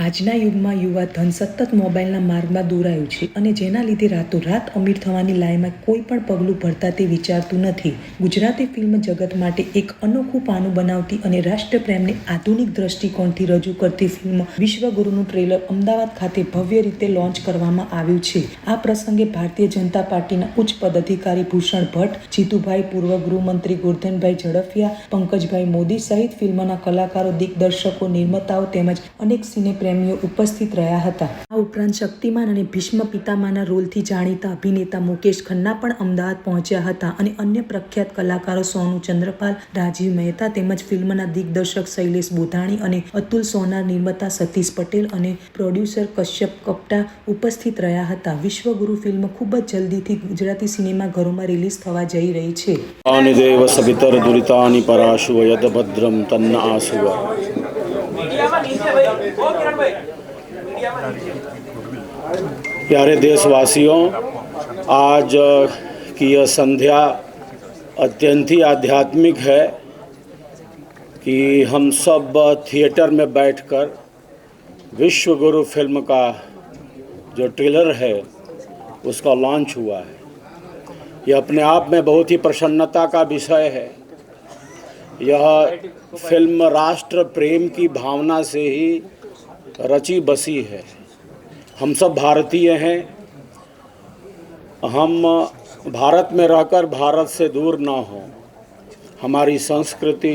આજના યુગમાં યુવા ધન સતત મોબાઈલના માર્ગમાં દોરાયું છે અને જેના લીધે રાતોરાત અમીર થવાની લાઈનમાં કોઈ પણ પગલું ભરતા તે વિચારતું નથી. ગુજરાતી ફિલ્મ જગત માટે એક અનોખું પાનું બનાવતી અને રાષ્ટ્રપ્રેમને આધુનિક દ્રષ્ટિકોણથી રજૂ કરતી ફિલ્મ વિશ્વગુરુનું ટ્રેલર અમદાવાદ ખાતે ભવ્ય રીતે લોન્ચ કરવામાં આવ્યું છે. આ પ્રસંગે ભારતીય જનતા પાર્ટીના ઉચ્ચ પદાધિકારી ભૂષણ ભટ્ટ, જીતુભાઈ, પૂર્વ ગૃહમંત્રી ગોરધનભાઈ ઝડફિયા, પંકજભાઈ મોદી સહિત ફિલ્મના કલાકારો, દિગ્દર્શકો, નિર્માતાઓ તેમજ અનેક સિને પ્રેમીઓ ઉપસ્થિત રહ્યા હતા. આ ઉપરાંત શક્તિમાન અને ભીષ્મ પિતામહના રોલથી જાણીતા અભિનેતા મુકેશ ખન્ના પણ અમદાવાદ પહોંચ્યા હતા અને અન્ય પ્રખ્યાત કલાકારો સોનુ ચંદ્રપાલ, રાજીવ મહેતા તેમજ ફિલ્મના દિગ્દર્શક શૈલેષ બોધાણી અને અતુલ સોનાર, નિર્માતા સતીશ પટેલ અને પ્રોડ્યુસર કશ્યપ કપટા ઉપસ્થિત રહ્યા હતા. વિશ્વગુરુ ફિલ્મ ખૂબ જ જલ્દીથી ગુજરાતી સિનેમાઘરોમાં રિલીઝ થવા જઈ રહી છે. દેવ સવિતર દુરિતાની પરાશુ યદ ભદ્રમ તન્ન આસુવ. प्यारे देशवासियों, आज की यह संध्या अत्यंत ही आध्यात्मिक है कि हम सब थिएटर में बैठकर विश्व गुरु फिल्म का जो ट्रेलर है उसका लॉन्च हुआ है. यह अपने आप में बहुत ही प्रसन्नता का विषय है. यह फिल्म राष्ट्र प्रेम की भावना से ही रची बसी है. हम सब भारतीय हैं. हम भारत में रहकर भारत से दूर ना हो. हमारी संस्कृति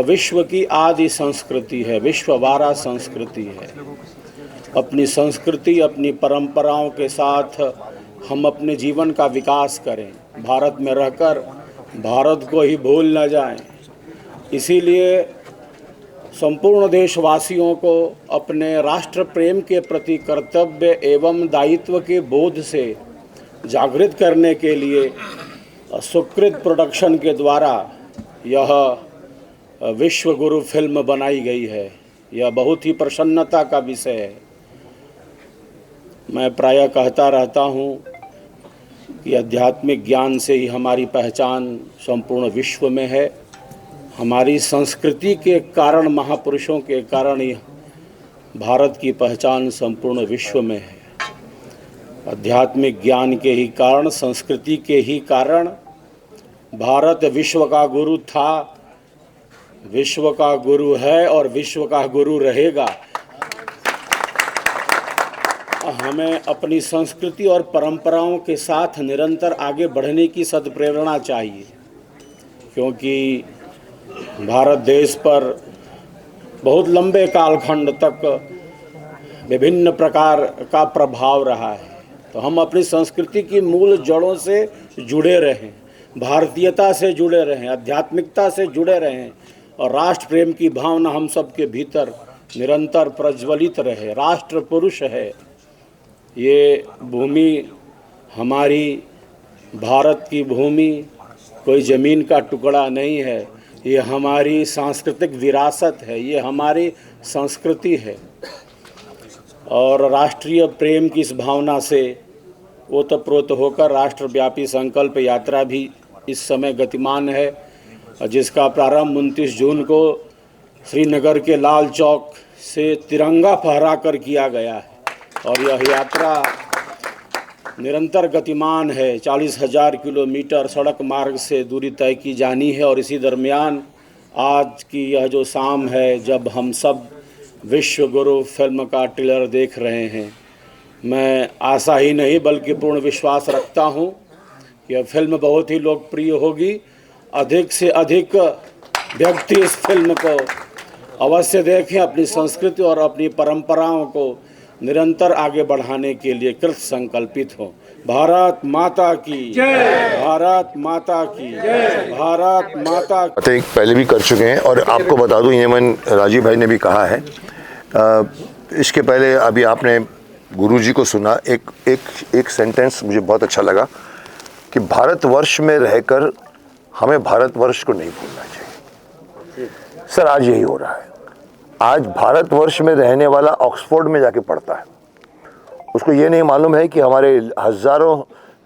विश्व की आदि संस्कृति है, विश्ववारा संस्कृति है. अपनी संस्कृति, अपनी परंपराओं के साथ हम अपने जीवन का विकास करें. भारत में रहकर भारत को ही भूल न जाएं. इसीलिए संपूर्ण देशवासियों को अपने राष्ट्र प्रेम के प्रति कर्तव्य एवं दायित्व के बोध से जागृत करने के लिए सुकृत प्रोडक्शन के द्वारा यह विश्व गुरु फिल्म बनाई गई है. यह बहुत ही प्रसन्नता का विषय है. मैं प्रायः कहता रहता हूँ कि आध्यात्मिक ज्ञान से ही हमारी पहचान संपूर्ण विश्व में है. हमारी संस्कृति के कारण, महापुरुषों के कारण ही भारत की पहचान संपूर्ण विश्व में है. आध्यात्मिक ज्ञान के ही कारण, संस्कृति के ही कारण भारत विश्व का गुरु था, विश्व का गुरु है और विश्व का गुरु रहेगा. हमें अपनी संस्कृति और परंपराओं के साथ निरंतर आगे बढ़ने की सद्प्रेरणा चाहिए, क्योंकि भारत देश पर बहुत लंबे कालखंड तक विभिन्न प्रकार का प्रभाव रहा है. तो हम अपनी संस्कृति की मूल जड़ों से जुड़े रहें, भारतीयता से जुड़े रहें, आध्यात्मिकता से जुड़े रहें और राष्ट्र प्रेम की भावना हम सबके भीतर निरंतर प्रज्वलित रहे. राष्ट्र पुरुष है. ये भूमि हमारी भारत की भूमि कोई ज़मीन का टुकड़ा नहीं है. ये हमारी सांस्कृतिक विरासत है, ये हमारी संस्कृति है. और राष्ट्रीय प्रेम की इस भावना से ओतप्रोत होकर राष्ट्रव्यापी संकल्प यात्रा भी इस समय गतिमान है, जिसका प्रारंभ 29 जून को श्रीनगर के लाल चौक से तिरंगा फहराकर किया गया है. और यह यात्रा निरंतर गतिमान है. 40,000 किलोमीटर सड़क मार्ग से दूरी तय की जानी है. और इसी दरमियान आज की यह जो शाम है, जब हम सब विश्व गुरु फिल्म का ट्रेलर देख रहे हैं, मैं आशा ही नहीं बल्कि पूर्ण विश्वास रखता हूँ कि यह फिल्म बहुत ही लोकप्रिय होगी. अधिक से अधिक व्यक्ति इस फिल्म को अवश्य देखें. अपनी संस्कृति और अपनी परंपराओं को निरंतर आगे बढ़ाने के लिए कृत संकल्पित हो. भारत माता की जय. भारत माता की जय. भारत माता. बातें पहले भी कर चुके हैं और आपको बता दूं, ये मन राजीव भाई ने भी कहा है. इसके पहले अभी आपने गुरुजी को सुना. एक सेंटेंस मुझे बहुत अच्छा लगा कि भारतवर्ष में रहकर हमें भारतवर्ष को नहीं भूलना चाहिए. सर, आज यही हो रहा है. आज भारतवर्ष में रहने वाला ऑक्सफोर्ड में जाके पढ़ता है. उसको ये नहीं मालूम है कि हमारे हजारों,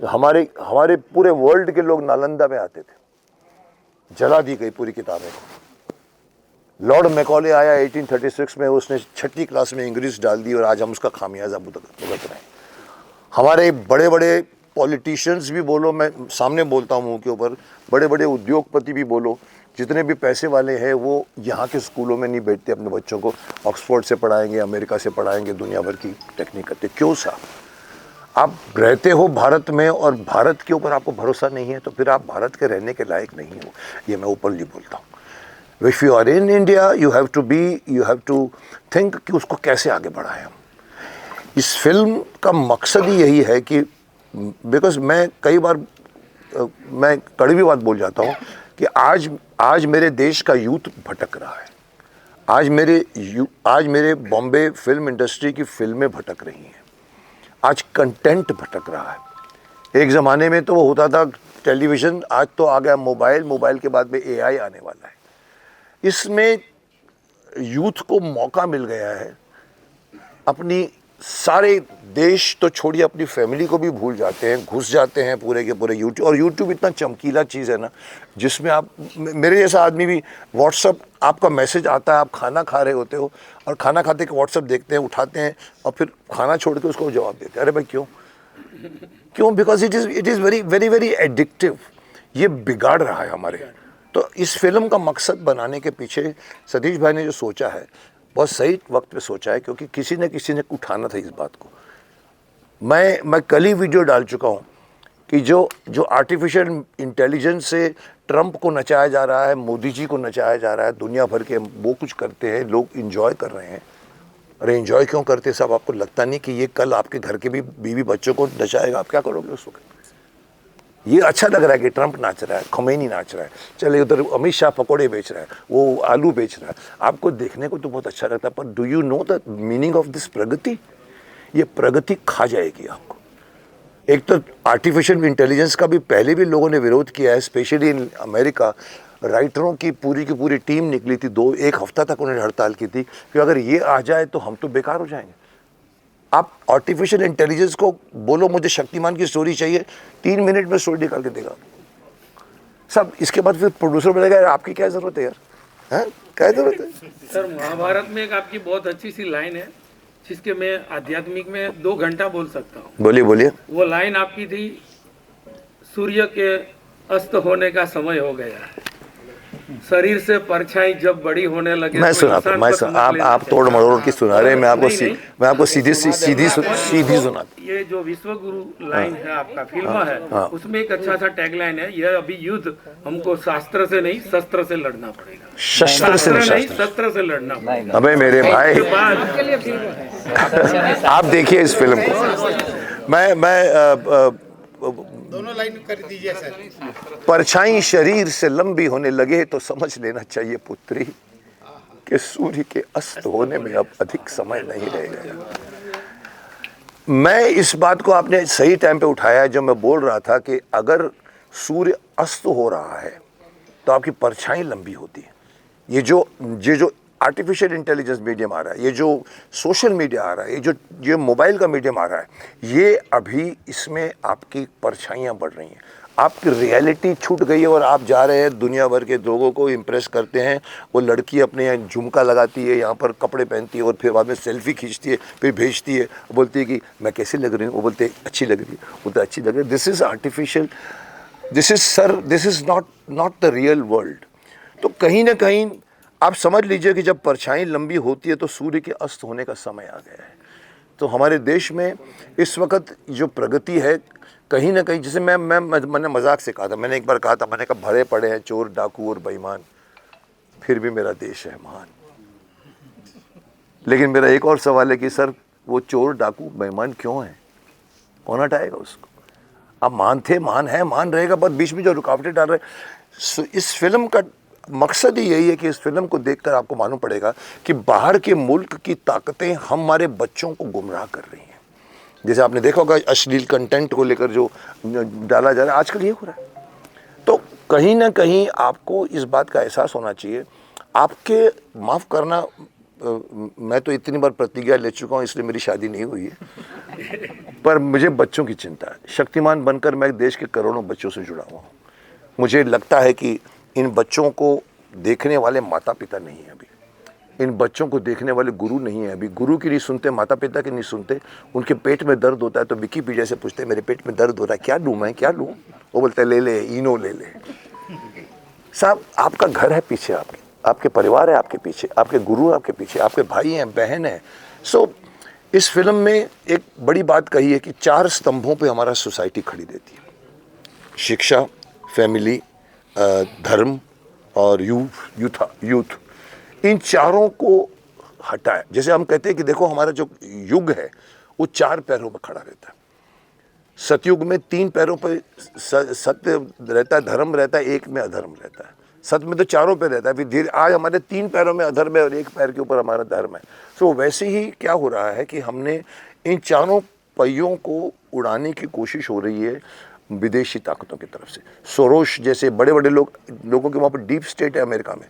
हमारे पूरे वर्ल्ड के लोग नालंदा में आते थे. जला दी गई पूरी किताबें. लॉर्ड मैकॉले आया 1836 में, उसने 6ठी क्लास में इंग्लिश डाल दी और आज हम उसका खामियाजा भुगत रहे हैं। हमारे बड़े बड़े पॉलिटिशियंस भी बोलो, मैं सामने बोलता हूँ मुँह के ऊपर, बड़े बड़े उद्योगपति भी बोलो, जितने भी पैसे वाले हैं वो यहाँ के स्कूलों में नहीं बैठते, अपने बच्चों को ऑक्सफोर्ड से पढ़ाएंगे, अमेरिका से पढ़ाएंगे, दुनिया भर की टेक्निक करते। क्यों साहब? आप रहते हो भारत में और भारत के ऊपर आपको भरोसा नहीं है तो फिर आप भारत के रहने के लायक नहीं हो। ये मैं ओपनली बोलता हूँ। If you are in India you have to think कि उसको कैसे आगे बढ़ाएं हम। इस फिल्म का मकसद ही यही है कि बिकॉज मैं कई बार मैं कड़वी बात बोल जाता हूँ कि आज मेरे देश का यूथ भटक रहा है। आज मेरे बॉम्बे फिल्म इंडस्ट्री की फिल्में भटक रही हैं। आज कंटेंट भटक रहा है। एक ज़माने में तो वो होता था टेलीविज़न, आज तो आ गया मोबाइल के बाद में एआई आने वाला है। इसमें यूथ को मौका मिल गया है, अपनी सारे देश तो छोड़िए अपनी फैमिली को भी भूल जाते हैं, घुस जाते हैं पूरे के पूरे यूट्यूब। और यूट्यूब इतना चमकीला चीज़ है ना, जिसमें आप, मेरे जैसा आदमी भी व्हाट्सअप, आपका मैसेज आता है, आप खाना खा रहे होते हो और खाना खाते के व्हाट्सअप देखते हैं, उठाते हैं और फिर खाना छोड़ के उसको जवाब देते हैं। अरे भाई क्यों? Because it is very very very addictive. ये बिगाड़ रहा है हमारे। तो इस फिल्म का मकसद बनाने के पीछे सतीश भाई ने जो सोचा है बहुत सही वक्त पे सोचा है, क्योंकि किसी ने उठाना था इस बात को। मैं कल ही वीडियो डाल चुका हूँ कि जो आर्टिफिशियल इंटेलिजेंस से ट्रंप को नचाया जा रहा है, मोदी जी को नचाया जा रहा है, दुनिया भर के वो कुछ करते हैं, लोग इंजॉय कर रहे हैं। अरे इंजॉय क्यों करते साहब? आपको लगता नहीं कि ये कल आपके घर के भी बीवी बच्चों को नचाएगा? आप क्या करोगे उस वक्त? ये अच्छा लग रहा है कि ट्रंप नाच रहा है, खमैनी नाच रहा है, चले उधर अमित शाह पकौड़े बेच रहा है, वो आलू बेच रहा है, आपको देखने को तो बहुत अच्छा लगता है, पर do you know the meaning of this प्रगति? ये प्रगति खा जाएगी आपको। एक तो आर्टिफिशियल इंटेलिजेंस का भी पहले भी लोगों ने विरोध किया है, स्पेशली इन अमेरिका। राइटरों की पूरी टीम निकली थी, एक हफ्ता तक उन्होंने हड़ताल की थी कि अगर ये आ जाए तो हम तो बेकार हो जाएंगे। आप आर्टिफिशियल इंटेलिजेंस को बोलो मुझे शक्तिमान की स्टोरी चाहिए, 3 मिनट में स्टोरी निकाल के देगा सब। इसके बाद फिर प्रोड्यूसर बोलेगा यार आपकी क्या ज़रूरत है यार, हैं क्या ज़रूरत है? सर महाभारत में एक आपकी बहुत अच्छी सी लाइन है जिसके मैं आध्यात्मिक में 2 घंटा बोल सकता हूँ। बोलिए। वो लाइन आपकी थी, सूर्य के अस्त होने का समय हो गया है, शरीर से परछाई जब बड़ी होने लगे। मैं सुना आप तोड़ मरोड़ की सुना रहे हैं, मैं आपको सीधी सुना। ये जो विश्व गुरु लाइन है आपका फिल्म है, उसमें एक अच्छा सा टैगलाइन है, यह अभी युद्ध हमको शास्त्र से नहीं शस्त्र से लड़ना पड़ेगा। शस्त्र से नहीं शस्त्र से लड़ना पड़ेगा। अबे मेरे भाई आप देखिए इस फिल्म को। मैं दोनों लाइन कर दीजिए सर। परछाई शरीर से लंबी होने लगे तो समझ लेना चाहिए पुत्री कि सूर्य के अस्त होने में अब अधिक समय नहीं रह गया। मैं इस बात को आपने सही टाइम पे उठाया है, जब मैं बोल रहा था कि अगर सूर्य अस्त हो रहा है तो आपकी परछाई लंबी होती है। ये जो आर्टिफिशियल इंटेलिजेंस मीडियम आ रहा है, ये जो सोशल मीडिया आ रहा है, ये मोबाइल का मीडियम आ रहा है, ये अभी इसमें आपकी परछाइयाँ बढ़ रही हैं। आपकी रियलिटी छूट गई है और आप जा रहे हैं दुनिया भर के लोगों को इम्प्रेस करते हैं। वो लड़की अपने यहाँ झुमका लगाती है, यहाँ पर कपड़े पहनती है और फिर बाद में सेल्फी खींचती है, फिर भेजती है, बोलती है कि मैं कैसी लग रही हूँ, वो बोलते हैं अच्छी लग रही है, वो तो अच्छी लग रही है। This is artificial, this is not the real world. तो कहीं ना कहीं आप समझ लीजिए कि जब परछाई लंबी होती है तो सूर्य के अस्त होने का समय आ गया है। तो हमारे देश में इस वक्त जो प्रगति है, कहीं ना कहीं, जैसे मैंने मजाक से कहा था, मैंने एक बार कहा था, मैंने कहा भरे पड़े हैं चोर डाकू और बेईमान, फिर भी मेरा देश है महान। लेकिन मेरा एक और सवाल है कि सर वो चोर डाकू बेईमान क्यों है? कौन हटाएगा उसको? आप महान थे, महान है, महान रहेगा, पर बीच में जो रुकावटें डाल रहे। इस फिल्म का मकसद ही यही है कि इस फिल्म को देखकर आपको मालूम पड़ेगा कि बाहर के मुल्क की ताकतें हमारे बच्चों को गुमराह कर रही हैं। जैसे आपने देखा होगा अश्लील कंटेंट को लेकर जो डाला जा रहा है, आजकल ये हो रहा है। तो कहीं ना कहीं आपको इस बात का एहसास होना चाहिए। आपके माफ़ करना, मैं तो इतनी बार प्रतिज्ञा ले चुका हूँ, इसलिए मेरी शादी नहीं हुई है, पर मुझे बच्चों की चिंता है। शक्तिमान बनकर मैं देश के करोड़ों बच्चों से जुड़ा हुआ हूँ। मुझे लगता है कि इन बच्चों को देखने वाले माता पिता नहीं है अभी, इन बच्चों को देखने वाले गुरु नहीं है अभी। गुरु की नहीं सुनते, माता पिता की नहीं सुनते। उनके पेट में दर्द होता है तो विकीपीडिया से पूछते हैं मेरे पेट में दर्द हो रहा है, क्या लूँ मैं, क्या लूँ? वो बोलते हैं ले ले इनो ले ले। साहब आपका घर है पीछे, आपके परिवार है आपके पीछे, आपके गुरु आपके पीछे, आपके भाई हैं बहन हैं। सो इस फिल्म में एक बड़ी बात कही है कि 4 स्तंभों पे हमारा सोसाइटी खड़ी रहती है, शिक्षा, फैमिली, धर्म और यूथ। इन चारों को हटाए। जैसे हम कहते हैं कि देखो हमारा जो युग है वो 4 पैरों पर खड़ा रहता है। सतयुग में 3 पैरों पर सत्य रहता है, धर्म रहता है, एक में अधर्म रहता है। सत्य में तो 4 पे रहता है। फिर धीरे आज हमारे 3 पैरों में अधर्म है और 1 पैर के ऊपर हमारा धर्म है। तो वैसे ही क्या हो रहा है कि हमने इन 4 पहियों को उड़ाने की कोशिश हो रही है विदेशी ताकतों की तरफ से। सोरोश जैसे बड़े बड़े लोगों के वहाँ पर डीप स्टेट है अमेरिका में।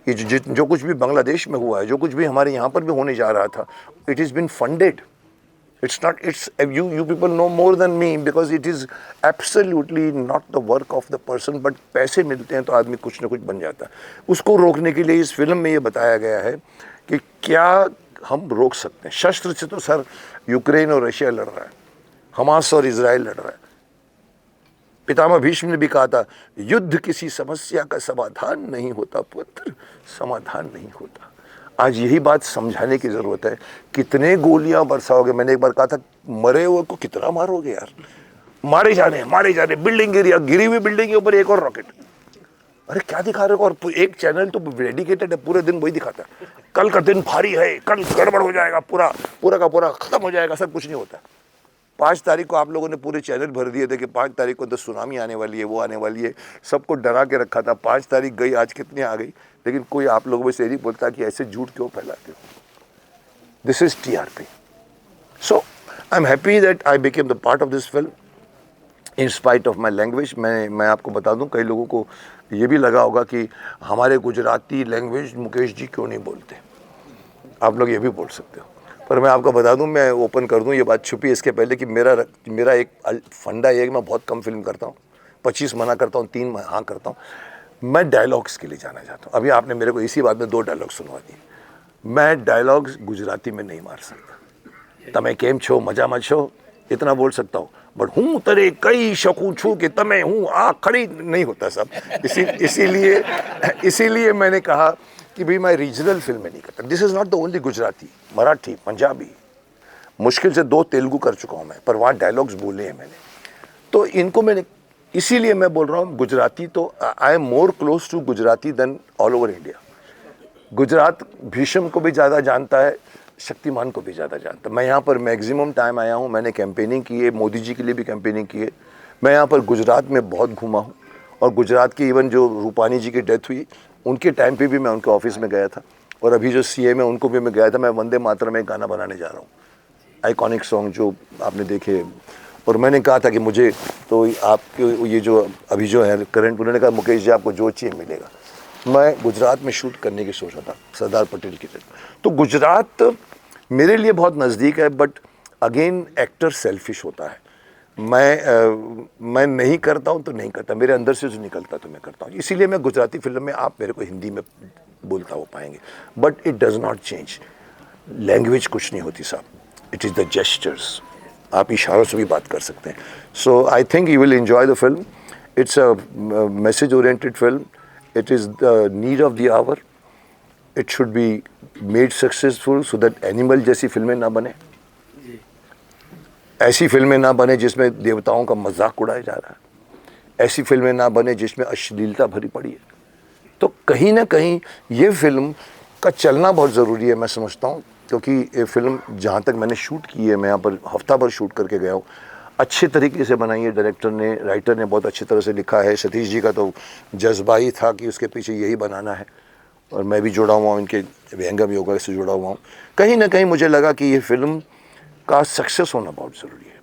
ये जो कुछ भी बांग्लादेश में हुआ है, जो कुछ भी हमारे यहाँ पर भी होने जा रहा था, it is been funded. It's you people know more than me because it is absolutely not the work of the person, but पैसे मिलते हैं तो आदमी कुछ ना कुछ बन जाता है। उसको रोकने के लिए इस फिल्म में ये बताया गया है कि क्या हम रोक सकते हैं। शस्त्र से तो सर यूक्रेन और रशिया लड़ रहा है, हमास और इजराइल लड़ रहा है। पितामह भीष्म ने भी कहा था युद्ध किसी समस्या का समाधान नहीं होता पुत्र, समाधान नहीं होता। आज यही बात समझाने की ज़रूरत है। कितने गोलियां बरसाओगे? मैंने एक बार कहा था मरे हुए को कितना मारोगे यार, मारे जाने बिल्डिंग गिरी हुई बिल्डिंग के ऊपर एक और रॉकेट। अरे क्या दिखा रहे हो? और एक चैनल तो डेडिकेटेड है, पूरे दिन वही दिखाता है, कल का दिन भारी है, कल गड़बड़ हो जाएगा, पूरा का पूरा खत्म हो जाएगा। सब कुछ नहीं होता। 5 तारीख को आप लोगों ने पूरे चैनल भर दिए थे कि 5 तारीख को तो सुनामी आने वाली है, वो आने वाली है, सबको डरा के रखा था। 5 तारीख गई, आज कितनी आ गई, लेकिन कोई आप लोगों में से नहीं बोलता कि ऐसे झूठ क्यों फैलाते हो। This is TRP। So I am happy that I became the part of this film in spite of my language. मैं आपको बता दूं, कई लोगों को ये भी लगा होगा कि हमारे गुजराती लैंग्वेज मुकेश जी क्यों नहीं बोलते। आप लोग ये भी बोल सकते हो, पर मैं आपको बता दूं, मैं ओपन कर दूं, ये बात छुपी इसके पहले कि मेरा एक फंडा है कि मैं बहुत कम फिल्म करता हूं। 25 मना करता हूं, 3 हाँ करता हूं। मैं डायलॉग्स के लिए जाना चाहता हूं। अभी आपने मेरे को इसी बात में 2 डायलॉग सुनवा दिए। मैं डायलॉग्स गुजराती में नहीं मार सकता। तमे केम छो, मजा मत छो, इतना बोल सकता हूँ, बट हूँ तेरे कई शकूँ छू कि तमे हूँ आ खड़ी नहीं होता सब। इसीलिए मैंने कहा कि भाई मैं रीजनल फिल्म में नहीं करता। This is not the only Gujarati, Marathi, Punjabi, मुश्किल से 2 तेलुगु कर चुका हूँ मैं, पर वहाँ डायलॉग्स बोले हैं मैंने। तो इनको मैंने इसीलिए मैं बोल रहा हूँ गुजराती, तो I am more close to Gujarati than all over India. Gujarat Bhishma को भी ज़्यादा जानता है, शक्तिमान को भी ज़्यादा जानता है। मैं यहाँ पर मैक्सिमम टाइम आया हूँ, मैंने कैंपेनिंग की है, मोदी जी के लिए भी कैंपेनिंग की है। मैं यहाँ पर गुजरात में बहुत घूमा हूँ, और गुजरात की इवन जो रूपानी जी की डेथ हुई उनके टाइम पे भी मैं उनके ऑफिस में गया था, और अभी जो CM है उनको भी मैं गया था। मैं वंदे मातरम में एक गाना बनाने जा रहा हूँ, आइकॉनिक सॉन्ग जो आपने देखे, और मैंने कहा था कि मुझे तो आपके ये जो अभी जो है करंट, उन्होंने कहा मुकेश जी आपको जो चाहिए मिलेगा। मैं गुजरात में शूट करने की सोच रहा था, सरदार पटेल की तरह। तो गुजरात मेरे लिए बहुत नज़दीक है, बट अगेन एक्टर सेल्फिश होता है। मैं नहीं करता हूँ तो नहीं करता, मेरे अंदर से जो निकलता तो मैं करता हूँ। इसीलिए मैं गुजराती फिल्म में आप मेरे को हिंदी में बोलता हो पाएंगे, but it does not change. Language कुछ नहीं होती साहब, इट इज़ द जेस्चर्स। आप इशारों से भी बात कर सकते हैं। So I think you will enjoy the film. It's a message oriented film. It is the need of the hour. It should be made successful so that Animal जैसी फिल्में ना बने, ऐसी फिल्में ना बने जिसमें देवताओं का मजाक उड़ाया जा रहा है, ऐसी फिल्में ना बने जिसमें अश्लीलता भरी पड़ी है। तो कहीं ना कहीं ये फिल्म का चलना बहुत ज़रूरी है, मैं समझता हूँ, क्योंकि ये फिल्म जहाँ तक मैंने शूट की है, मैं यहाँ पर हफ्ता भर शूट करके गया हूँ, अच्छे तरीके से बनाई है। डायरेक्टर ने, राइटर ने बहुत अच्छी तरह से लिखा है। सतीश जी का तो जज्बा ही था कि उसके पीछे यही बनाना है, और मैं भी जुड़ा हुआ हूँ, इनके व्यंगम योगा से जुड़ा हुआ हूँ। कहीं ना कहीं मुझे लगा कि ये फिल्म का सक्सेस होना बहुत ज़रूरी है।